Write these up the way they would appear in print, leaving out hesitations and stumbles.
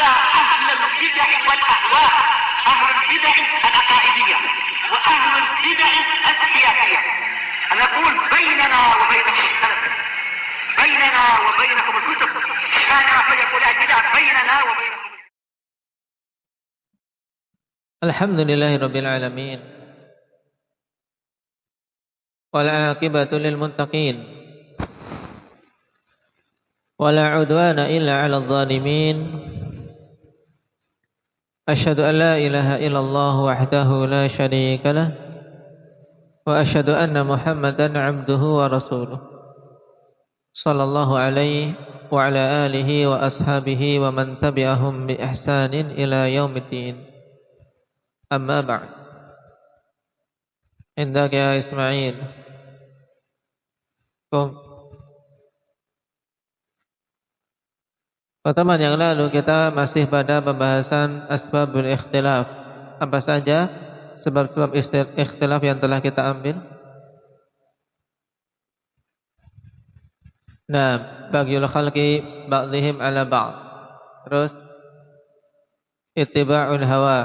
حتى أهل البدع والأهواء، أهل البدع العقائدية وأهل البدع السياسية. أنا أقول بيننا وبينكم السلف، بيننا وبينكم الكتب، كان فيقول البدع بيننا وبينكم. Alhamdulillahirabbil alamin. Wal 'aqibatu lil muttaqin. Wala 'udwana illa 'alal zalimin. Asyhadu an la ilaha illallah wahdahu la syarika lah. Wa asyhadu anna Muhammadan 'abduhu wa rasuluh. Sallallahu alaihi wa ala alihi wa ashabihi wa man tabi'ahum bi ihsanin ila yaumiddin. Amma ba'd. Indak ya Ismail. Pertemuan yang lalu kita masih pada pembahasan asbabul ikhtilaf. Apa saja sebab-sebab ikhtilaf yang telah kita ambil? Nah, bagyul khalqi ba'dihim ala ba'd. Terus ittiba'ul hawa,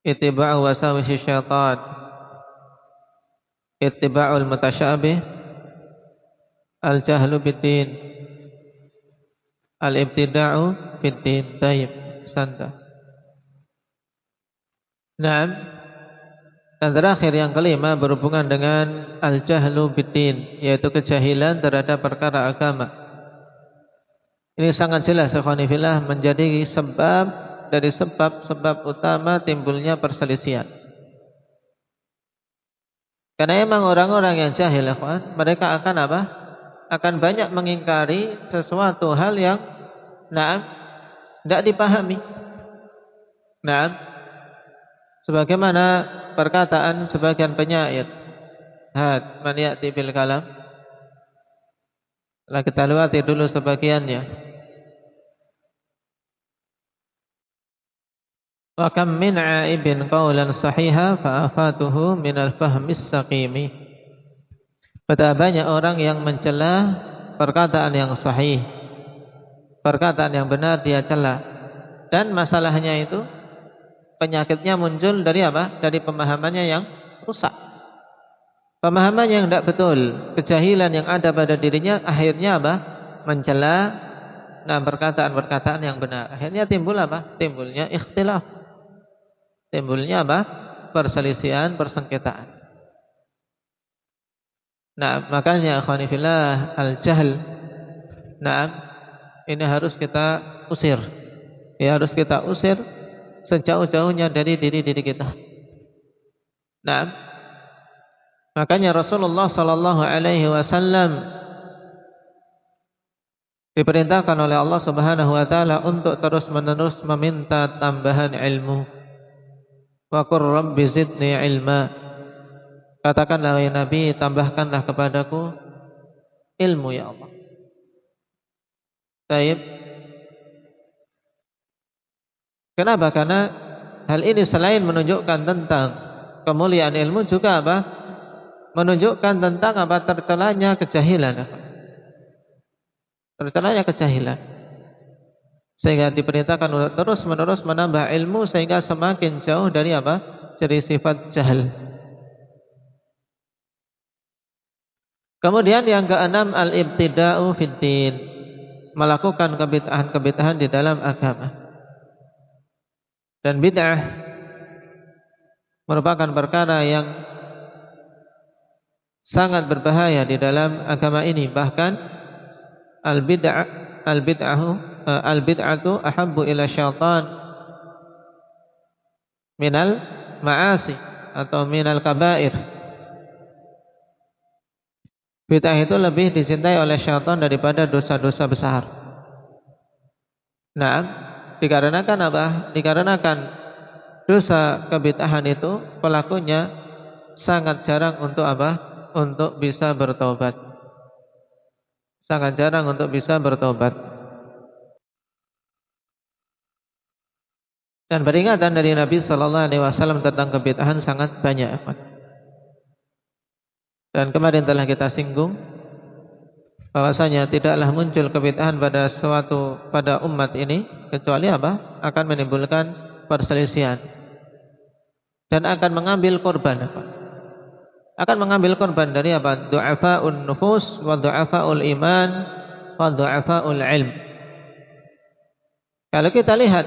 ittiba'u wasawisi syaitan, ittiba'ul mutasyabih, al-jahlu bid-din, al-ibtida'u bid-din. Taib, santa. Naam. Dan terakhir yang kelima berhubungan dengan al-jahlu bid-din, yaitu kejahilan terhadap perkara agama. Ini sangat jelas ikhwani fillah menjadi sebab dari sebab-sebab utama timbulnya perselisihan. Karena emang orang-orang yang jahil, mereka akan apa? Akan banyak mengingkari sesuatu hal yang tidak dipahami. Sebagaimana perkataan sebagian penyair, man ya'ti bil kalam. Lah kita lewati dulu sebagiannya. Wa kam min 'aibin qawlan sahiha fa afatuhu min al-fahmis saqimi. Betapa banyak orang yang mencela perkataan yang sahih, perkataan yang benar dia cela, dan masalahnya itu penyakitnya muncul dari apa? Dari pemahamannya yang rusak, pemahaman yang tidak betul, kejahilan yang ada pada dirinya, akhirnya apa? Mencela perkataan-perkataan yang benar. Akhirnya timbul apa? Timbulnya ikhtilaf. Timbulnya apa? Perselisihan, persengketaan. Nah, makanya akhwani fillah al-jahl. Nah, ini harus kita usir. Ya, harus kita usir sejauh-jauhnya dari diri-diri kita. Nah, makanya Rasulullah sallallahu alaihi wasallam diperintahkan oleh Allah Subhanahu wa taala untuk terus-menerus meminta tambahan ilmu. Wa qur rabbi zidni ilma. Katakanlah wahai Nabi, tambahkanlah kepadaku ilmu ya Allah. Baik. Kenapa? Karena hal ini selain menunjukkan tentang kemuliaan ilmu juga apa? Menunjukkan tentang apa? Tercelanya kejahilan. Tercelanya kejahilan. Sehingga diperintahkan untuk terus-menerus menambah ilmu sehingga semakin jauh dari apa? Dari sifat jahil. Kemudian yang keenam al-ibtida'u fid-din, melakukan kebid'ahan-kebid'ahan di dalam agama. Dan bid'ah merupakan perkara yang sangat berbahaya di dalam agama ini. Bahkan al-bid'atu ahabbu ila syaitan minal ma'asi atau minal kabair. Bid'ah itu lebih dicintai oleh syaitan daripada dosa-dosa besar. Nah, dikarenakan apa? Dikarenakan dosa kebid'ahan itu pelakunya sangat jarang untuk apa? Untuk bisa bertobat. Sangat jarang untuk bisa bertobat. Dan peringatan dari Nabi sallallahu alaihi wasallam tentang kebid'ahan sangat banyak. Dan kemarin telah kita singgung bahwasanya tidaklah muncul kebid'ahan pada umat ini kecuali apa? Akan menimbulkan perselisihan dan akan mengambil korban apa? Akan mengambil korban dari apa? Du'afa'un nufus wa du'afa'ul iman wa du'afa'ul ilm. Kalau kita lihat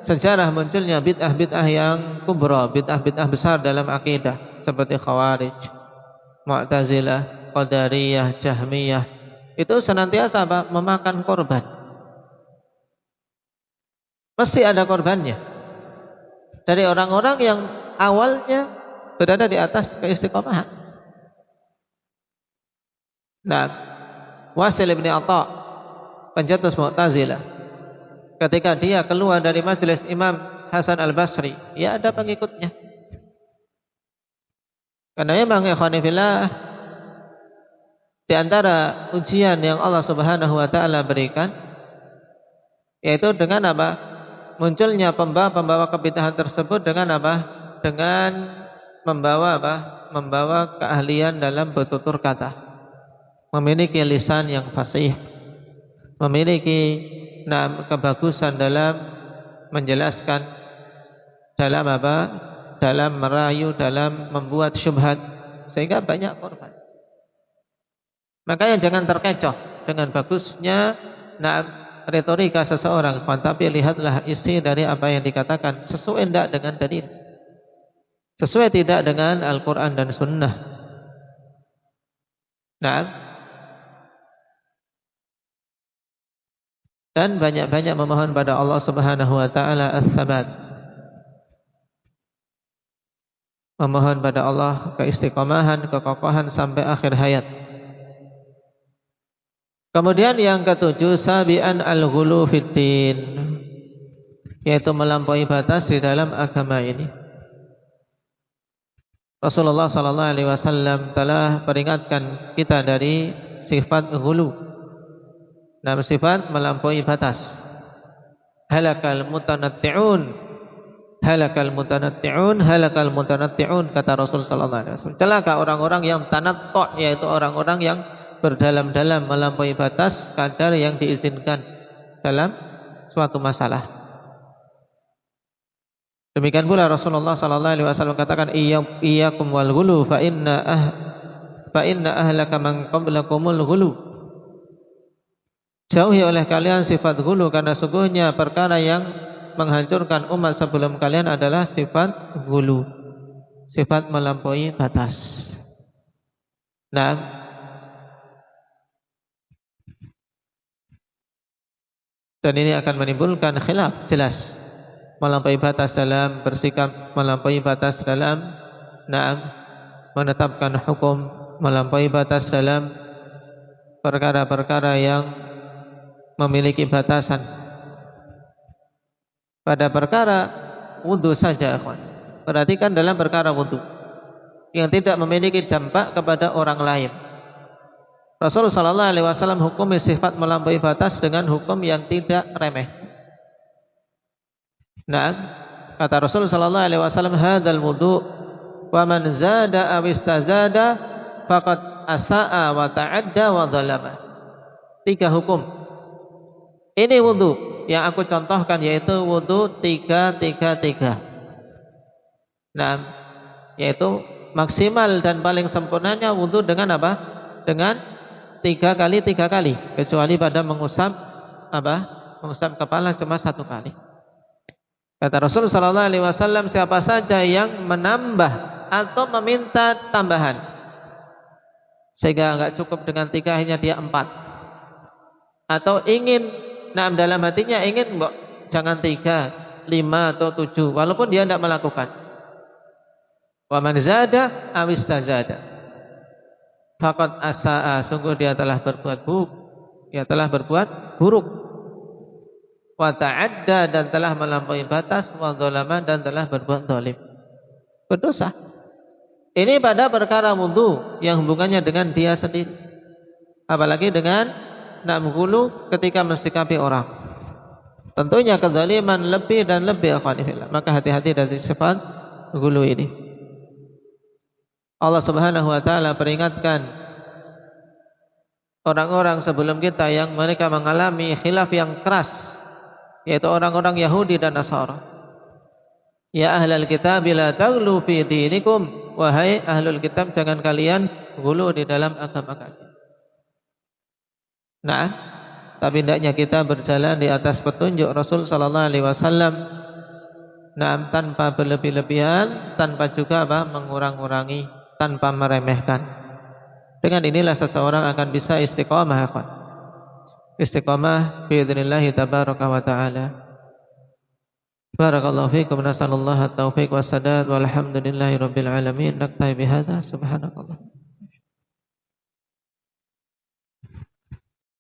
sejarah munculnya bid'ah-bid'ah yang kubra, bid'ah-bid'ah besar dalam akidah seperti Khawarij, Mu'tazilah, Qadariyah, Jahmiyah, itu senantiasa apa? Memakan korban. Pasti ada korbannya. Dari orang-orang yang awalnya berada di atas keistiqomahan. Nah, Wasil bin Atha, pencetus Mu'tazilah, ketika dia keluar dari majelis Imam Hasan al-Basri, ya ada pengikutnya. Karena memang ikhwanifillah, di antara ujian yang Allah Subhanahu wa taala berikan, yaitu dengan apa? Munculnya pembawa kebid'ahan tersebut dengan apa? Dengan membawa apa? Membawa keahlian dalam bertutur kata. Memiliki lisan yang fasih, memiliki kebagusan dalam menjelaskan, dalam apa? Dalam merayu, dalam membuat syubhat, sehingga banyak korban. Makanya jangan terkecoh dengan bagusnya retorika seseorang, tapi lihatlah isi dari apa yang dikatakan, sesuai tidak dengan dalil, sesuai tidak dengan Al-Quran dan Sunnah. Dan banyak-banyak memohon pada Allah Subhanahu wa taala as-sabat. Memohon pada Allah keistiqomahan, kekokohan sampai akhir hayat. Kemudian yang ketujuh, sabian al-ghulu fiddin, yaitu melampaui batas di dalam agama ini. Rasulullah sallallahu alaihi wasallam telah peringatkan kita dari sifat ghulu. Sifat melampaui batas. Halakal mutanatti'un, halakal mutanatti'un, halakal mutanatti'un, kata Rasul sallallahu alaihi wasallam. Celaka orang-orang yang tanattu', yaitu orang-orang yang berdalam-dalam melampaui batas kadar yang diizinkan dalam suatu masalah. Demikian pula Rasulullah sallallahu alaihi wasallam katakan, iyyakum wal ghulu fa inna ahlaka man qablakumul ghulu. Jauhi oleh kalian sifat ghulu, karena sungguhnya perkara yang menghancurkan umat sebelum kalian adalah sifat ghulu, sifat melampaui batas. Dan ini akan menimbulkan khilaf jelas, melampaui batas dalam bersikap, melampaui batas dalam menetapkan hukum, melampaui batas dalam perkara-perkara yang memiliki batasan. Pada perkara wudu saja, perhatikan dalam perkara wudu yang tidak memiliki dampak kepada orang lain, Rasulullah sallallahu alaihi wasallam hukumi sifat melampaui batas dengan hukum yang tidak remeh. Kata Rasulullah sallallahu alaihi wasallam, hadzal wudu wa man zada aw istazada faqad asaa wa ta'adda wa dzalama. 3 hukum. Ini wudu yang aku contohkan, yaitu wudu 3-3-3. Yaitu maksimal dan paling sempurnanya wudu dengan apa? Dengan 3 kali 3 kali, kecuali pada mengusap mengusap kepala cuma 1 kali. Kata Rasul sallallahu alaihi wasallam, siapa saja yang menambah atau meminta tambahan sehingga enggak cukup dengan 3, hanya dia 4, atau ingin dalam hatinya ingin jangan 3, 5 atau 7, walaupun dia tidak melakukan. Wa man zada aw istazada faqad asaa, sungguh dia telah berbuat buruk, dia telah berbuat buruk. Wa ta'adda, dan telah melampaui batas. Wa dzalama, dan telah berbuat zalim, berdosa. Ini pada perkara wudu yang hubungannya dengan dia sendiri, apalagi dengan ghulu ketika mensikapi orang. Tentunya kezaliman lebih dan lebih, maka hati-hati dari sifat ghulu ini. Allah Subhanahu wa taala peringatkan orang-orang sebelum kita yang mereka mengalami khilaf yang keras, yaitu orang-orang Yahudi dan Nasara. Ya ahlal kitab la taghlu fi dinikum, wahai ahlul kitab jangan kalian ghulu di dalam agama kalian. Nah, tapi hendaknya kita berjalan di atas petunjuk Rasul sallallahu alaihi wasallam. Nah, tanpa berlebih-lebihan, tanpa juga mengurang-urangi, tanpa meremehkan. Dengan inilah seseorang akan bisa istiqamah, ikhwan. Istiqamah biidznillah tabaraka wa taala. Barakallahu fiikum, nasallallahu at-taufiq was sadad walhamdulillahi rabbil alamin. Naktafi bihadza, subhanakallah.